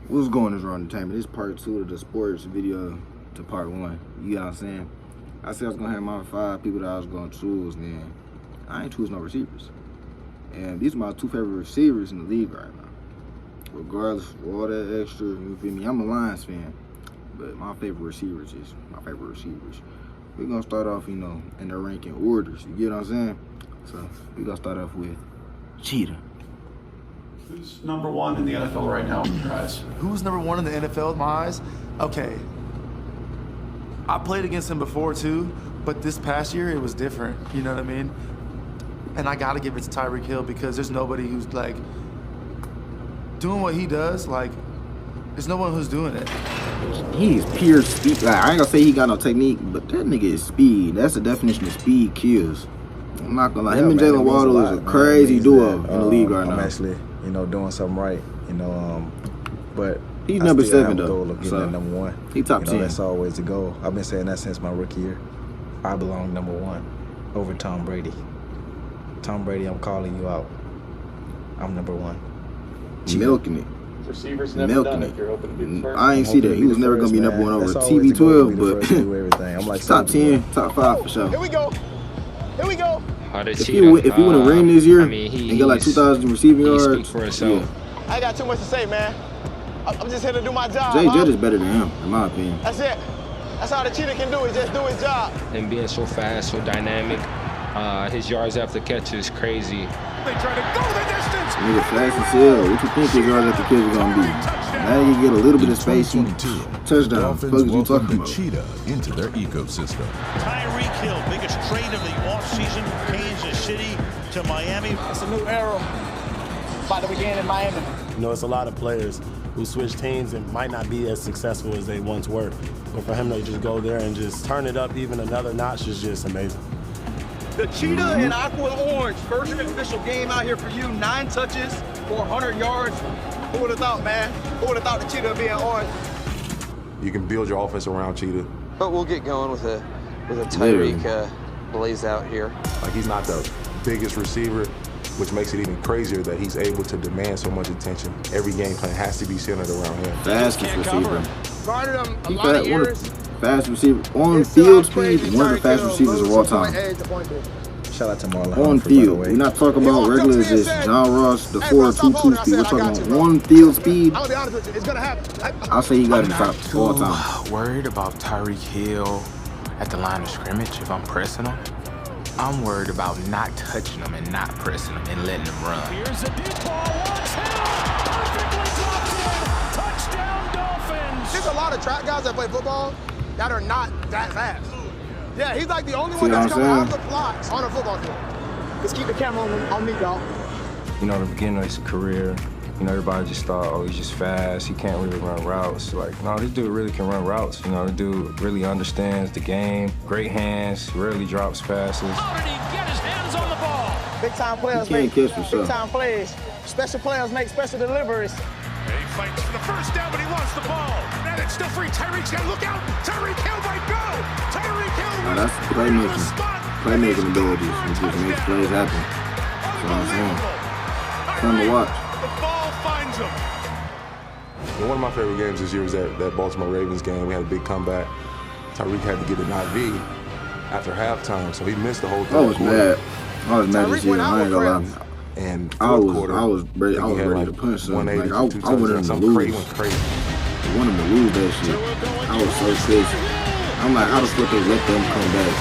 What's going on, Raw Entertainment? This is part 2 of the sports video to part 1. You know what I'm saying? I said I was gonna have my 5 people that I was gonna choose, and I ain't choose no receivers. And these are my 2 favorite receivers in the league right now. Regardless of all that extra, you feel me? I'm a Lions fan, but my favorite receivers is my favorite receivers. We're gonna start off, you know, in the ranking orders. You get what I'm saying? So we're gonna start off with Cheetah. Who's number 1 in the NFL right now in your eyes? Who's number 1 in the NFL in my eyes? Okay. I played against him before too, but this past year it was different. You know what I mean? And I gotta give it to Tyreek Hill because there's nobody who's like doing what he does. Like, there's no one who's doing it. He's pure speed. Like, I ain't gonna say he got no technique, but that nigga is speed. That's the definition of speed kills. I'm not gonna lie. Him and Jalen Waddle is a crazy duo in the league right now. I'm actually, you know, doing something right. You know, but he's number 7 though. Goal of getting at number 1. He top 10. That's always the goal. I've been saying that since my rookie year. I belong number 1 over Tom Brady. Tom Brady, I'm calling you out. I'm number 1. Milking it. Receivers never done it. You're hoping to be the first. I ain't see that. He was never gonna be number 1 over TB12, but I'm like top 10, top 5 for sure. Here we go. Here we go. If he win a ring this year and get like 2,000 receiving yards, yeah. I ain't got too much to say, man. I'm just here to do my job. Jay Jett is better than him, in my opinion. That's it. That's all the cheetah can do, is just do his job. And being so fast, so dynamic, his yards after catch is crazy. They try to go the distance. Nigga fast as hell. What you think his yards after catch is gonna be? Now you get a little bit of space. Touchdown. What are you talking about? Cheetah into their ecosystem. Tyreek Hill, biggest trade of the offseason, Kansas City to Miami. It's a new era about to begin in Miami. You know, it's a lot of players who switch teams and might not be as successful as they once were. But for him to just go there and just turn it up even another notch is just amazing. The cheetah in aqua and orange, first official game out here for you. 9 touches for 100 yards. Who would have thought, man? Who would have thought the cheetah would be in orange? You can build your offense around Cheetah. But we'll get going with a Tyreek blaze out here. Like, he's not the biggest receiver, which makes it even crazier that he's able to demand so much attention. Every game plan has to be centered around him. Fastest receiver. Guarded him a lot of years. Fast receiver. On field speed, one of the fastest receivers of all time. Shout out to Marlon. On field. We're not talking about regular, just John Ross, the 4.22 speed. We're talking about on field speed. I'll be honest with you, it's gonna happen. I'll say he got it top all time. Worried about Tyreek Hill at the line of scrimmage if I'm pressing him. I'm worried about not touching him and not pressing him and letting him run. Here's a deep ball, watch him! Perfectly dropped in! Touchdown, Dolphins! There's a lot of track guys that play football that are not that fast. Yeah, he's like the only one that's coming off the blocks on a football field. Just keep the camera on me, y'all. You know, the beginning of his career, you know, everybody just thought, oh, he's just fast. He can't really run routes. Like, no, this dude really can run routes. You know, the dude really understands the game. Great hands, rarely drops passes. How did he get his hands on the ball? Big time players make big time plays. Special players make special deliveries. He fights for the first down, but he lost the ball. Now it's still free. Tyreek's got to look out. Tyreek Hill might go. Tyreek Hill. Now that's playmaking abilities. It just makes plays happen. That's what I'm saying. Fun to watch. The ball finds him. And one of my favorite games this year was that Baltimore Ravens game. We had a big comeback. Tyreek had to get an IV after halftime, so he missed the whole third quarter. I was mad this year. I ain't gonna lie. And I was ready to punch something. Like, I wanted him to lose. I wanted him to lose that shit. I was so pissed. I'm like, how the fuck they let them come back?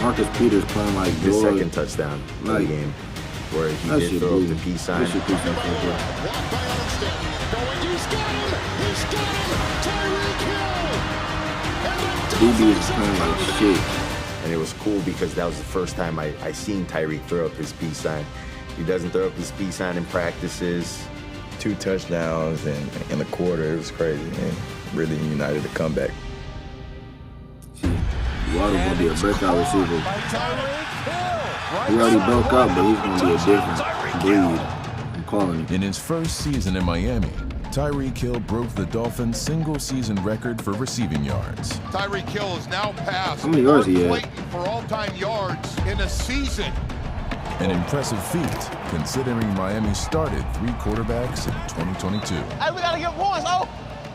Marcus Peters playing like his second touchdown of the game, where he did throw the peace sign. That shit peace sign. DB is playing like shit. And it was cool because that was the first time I seen Tyreek throw up his peace sign. He doesn't throw up his peace sign in practices. 2 touchdowns in a quarter. It was crazy, and really united the comeback. Waddle gonna be a breakout receiver. He already broke out, but he's gonna be a different breed. I'm calling it. In his first season in Miami, Tyreek Hill broke the Dolphins' single-season record for receiving yards. Tyreek Hill has now passed how many yards he had for all-time yards in a season. An impressive feat, considering Miami started 3 quarterbacks in 2022. Hey, we gotta get points, oh!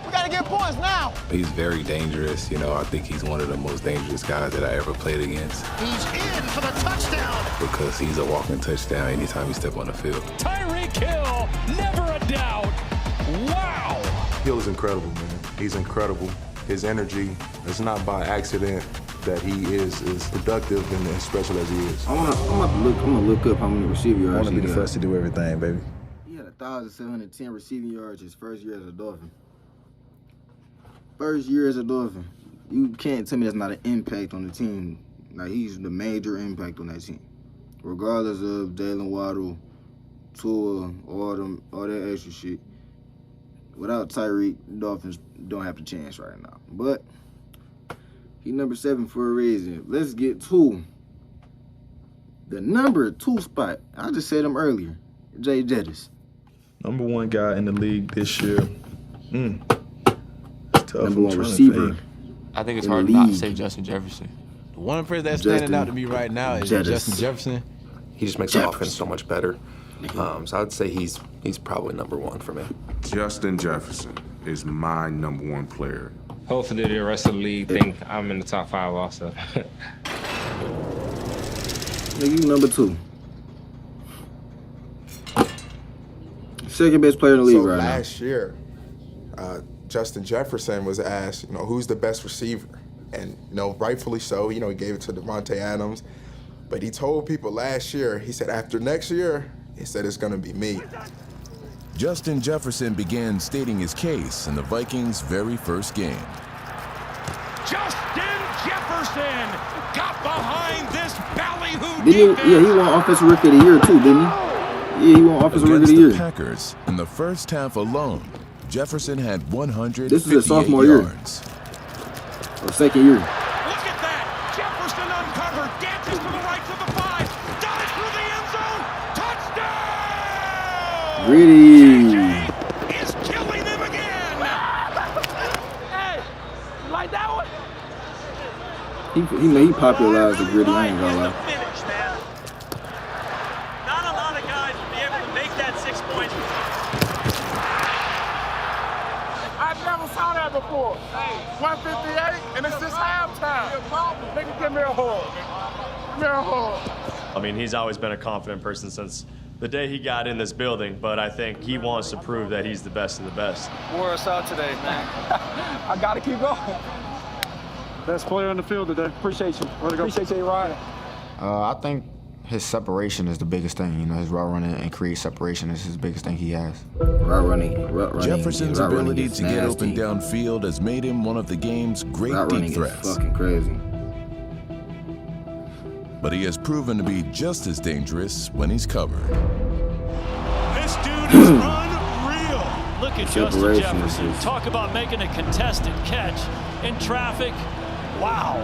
We gotta get points now! He's very dangerous. You know, I think he's one of the most dangerous guys that I ever played against. He's in for the touchdown! Because he's a walking touchdown anytime he steps on the field. Tyreek Hill, never a doubt. Wow! Hill is incredible, man. He's incredible. His energy, it's not by accident that he is as productive and as special as he is. I'm gonna look up how many receiving yards I want to he be the got. first to do everything, baby. He had 1,710 receiving yards his first year as a Dolphin. First year as a Dolphin. You can't tell me that's not an impact on the team. Like, he's the major impact on that team. Regardless of Jalen Waddle, Tua, all that extra shit. Without Tyreek, the Dolphins don't have a chance right now. But he's number 7 for a reason. Let's get to the number 2 spot. I just said him earlier. Jay Jettis. Number 1 guy in the league this year. It's tough. Number 1 receiver. I think it's hard not to say Justin Jefferson. The one person that's standing out to me right now is Justin Jefferson. He just makes the offense so much better. So I'd say he's probably number 1 for me. Justin Jefferson is my number 1 player. Hopefully the rest of the league think I'm in the top 5 also. Nigga, you number 2. Second best player in the league right now. Last year, Justin Jefferson was asked, who's the best receiver? And, rightfully so, he gave it to Devontae Adams. But he told people last year, he said, after next year, he said, it's gonna be me. Justin Jefferson began stating his case in the Vikings' very first game. Justin Jefferson got behind this ballyhoo Didn't he? Yeah, he won Offensive Rookie of the Year too, didn't he? Yeah, he won Offensive Rookie of the Year. Against the Packers, in the first half alone, Jefferson had 158 This is his sophomore year. yards. Or second year. Look at that! Jefferson uncovered, dances to the right to the 5, dives through the end zone, touchdown! Gritty. Is killing him again! Hey, you like that one? He popularized the Gritty, I ain't gonna lie. Finish, man. Not a lot of guys would be able to make that 6 points. I've never saw that before. Hey, 158, and it's just halftime. Nigga, give me a hug. Give me a hug. I mean, he's always been a confident person since the day he got in this building, but I think he wants to prove that he's the best of the best. Wore us out today, man. I gotta keep going. Best player on the field today. Appreciate you. Appreciate you, Ryan. I think his separation is the biggest thing. His route running and create separation is his biggest thing he has. Route running. Jefferson's ability to get open downfield has made him one of the game's great deep threats. Fucking crazy. But he has proven to be just as dangerous when he's covered. This dude is unreal. Look at Justin Jefferson. Talk about making a contested catch in traffic. Wow.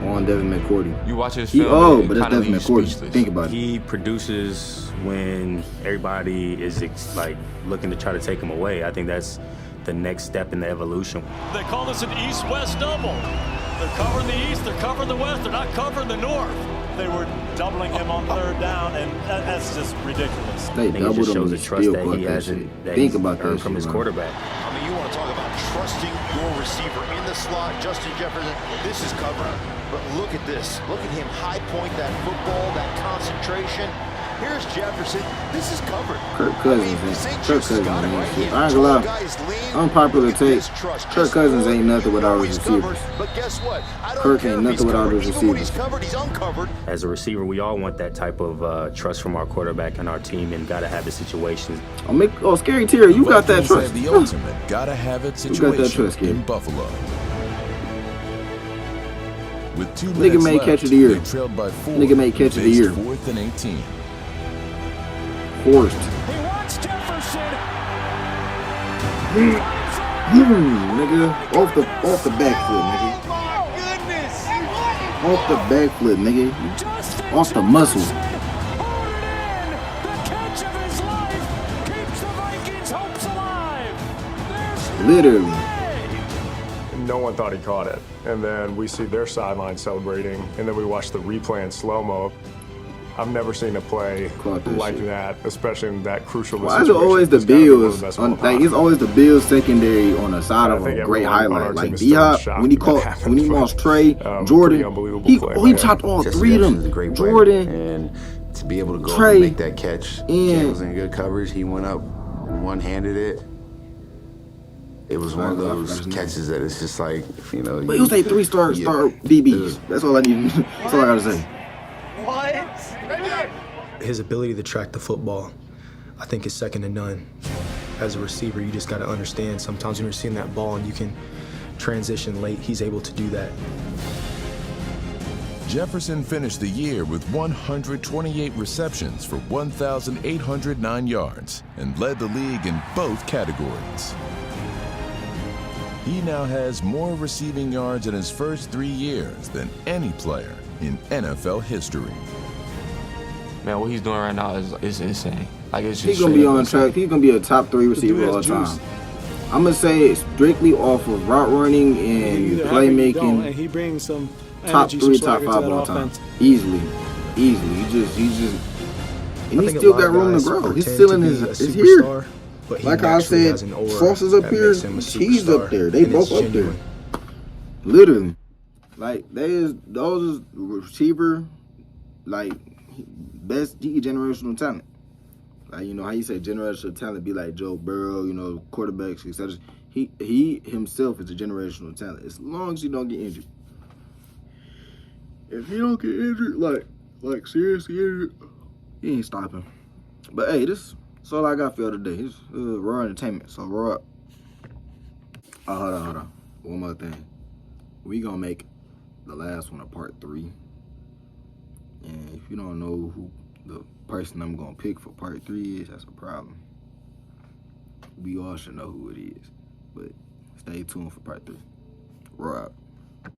On Devin McCourty. You watch his film, but it's Devin McCourty. Think about it. He produces when everybody is looking to try to take him away. I think that's the next step in the evolution. They call this an east-west double. They're covering the east, they're covering the west, they're not covering the north. They were doubling him on 3rd down, and that's just ridiculous. They doubled him. It just shows the trust that he has Think about that from his quarterback. I mean, you want to talk about trusting your receiver in the slot. Justin Jefferson, this is covered. But look at this. Look at him high point that football, that concentration. Here's Jefferson. This is covered. Kirk Cousins, I ain't gonna lie. Unpopular take. Kirk Cousins ain't nothing without his receivers. But guess what? Kirk ain't nothing without his Even when he's receivers. covered, he's uncovered. As a receiver, we all want that type of trust from our quarterback and our team, and got to have the situations. Scary Terry, you got that trust. The ultimate gotta have it situation in Buffalo. With 2 minutes Nigga made left, catch of the year. they trailed by 4. Nigga made catch of the year. 4th and 18. Forced. He wants Jefferson. Nigga, off the backfoot, nigga. Oh, my goodness. Off the backflip, nigga. Off the muscle. Catch of his life keeps the Vikings' hopes alive. Literally. No one thought he caught it. And then we see their sideline celebrating, and then we watch the replay in slow-mo. I've never seen a play like that, especially in that crucial Why situation. is it always the Bills? It's always the Bills secondary on the side of a great highlight. Like D-Hop, when he lost Trey, Jordan, he chopped all three of them. Jordan, and to be able to go Trey, and make that catch, Jay was in good coverage. He went up, one-handed it. It was one of those catches that it's just like, you know. But it was like 3-star DBs. That's all I need. That's all I gotta say. His ability to track the football, I think, is second to none. As a receiver, you just got to understand sometimes when you're seeing that ball and you can transition late, he's able to do that. Jefferson finished the year with 128 receptions for 1,809 yards and led the league in both categories. He now has more receiving yards in his first 3 years than any player in NFL history. Man, what he's doing right now is insane. Like, it's just he's gonna be on track. He's gonna be a top 3 receiver all the time. I'm gonna say strictly off of route running and playmaking. And he brings some top 3, top 5 all the time. Easily. He just, and he still got room to grow. He's still in his here. Like I said, Sauce is up here, Cheese up there. They both up there. Literally. Like, those is receiver, like, best generational talent. Like, you know how you say generational talent be like Joe Burrow, you know, quarterbacks, etc. He himself is a generational talent as long as he don't get injured. If he don't get injured, like seriously injured, he ain't stopping. But hey, that's all I got for y'all today. It's raw entertainment, so roll up. Oh, hold on. One more thing. We gonna make the last one a part 3. And if you don't know who the person I'm gonna pick for part 3 is, that's a problem. We all should know who it is. But stay tuned for part 3. Roll up.